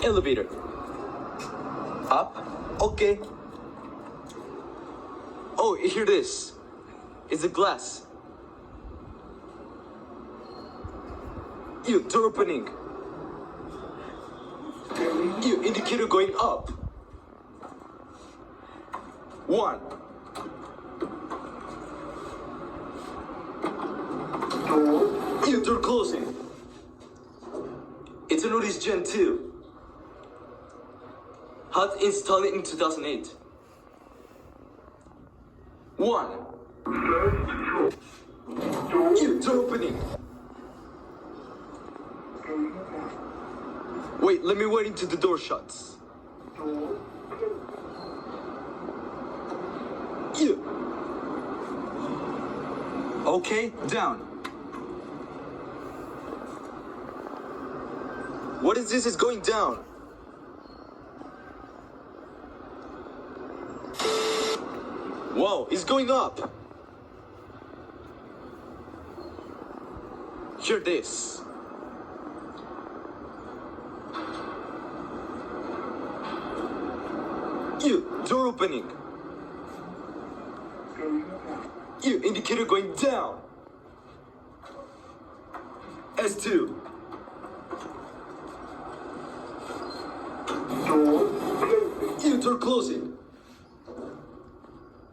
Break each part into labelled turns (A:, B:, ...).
A: Elevator. Up? Okay. Oh, here it is. It's a glass. Door opening. Indicator going up. 1. Door closing. It's a Notice Gen 2. How to install it in 2008. 1. Door opening. Wait, let me wait until the door shuts. Okay, down. What is this? Is going down. Whoa, it's going up. Hear this. Door opening. Indicator going down. S2. Door closing.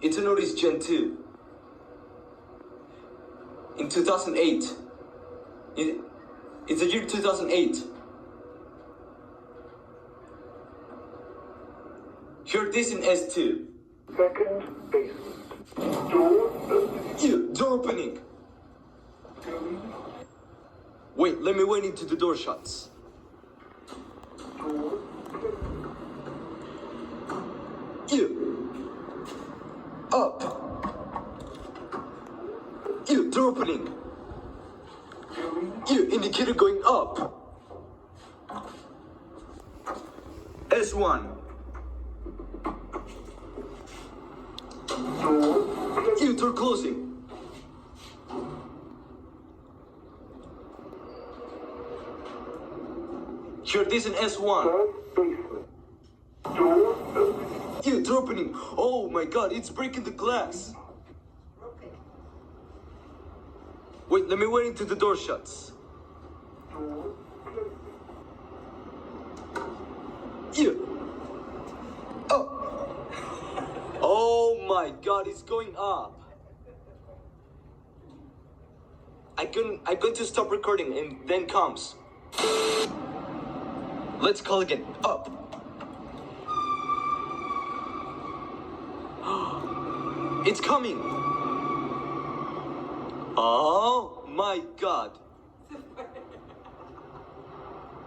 A: It's a Notice Gen 2. In 2008. It's the year 2008. Hear this in S2.
B: Second basement. Door opening.
A: Door opening. Wait, let me wait until the door shuts.
B: Door
A: Up. Door opening. Indicator going up. S1. Door closing. Hear this in S1.
B: third basement. Door opening.
A: Door opening. Oh my god, it's breaking the glass. Wait, let me wait until the door shuts.
B: Door
A: Oh. Oh my god, it's going up. I'm going to stop recording and then comes. Let's call again. Up. It's coming. Oh my god.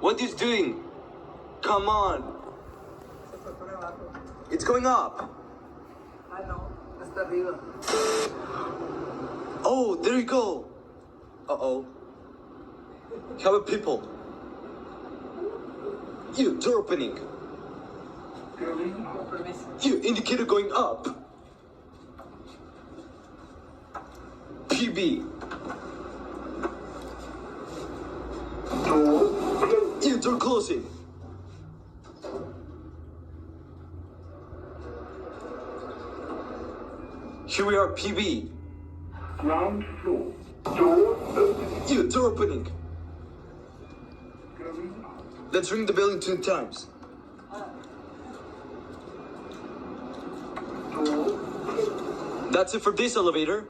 A: What is doing? Come on. It's going up.
C: Ah, no. Hasta arriba.
A: Oh, there you go. Uh-oh. How about people? Door opening. Indicator going up. PB. Door closing. Here we are, PB.
B: ground floor. Door opening.
A: Door opening. Let's ring the bell 2 times.
B: Door
A: That's it for this elevator.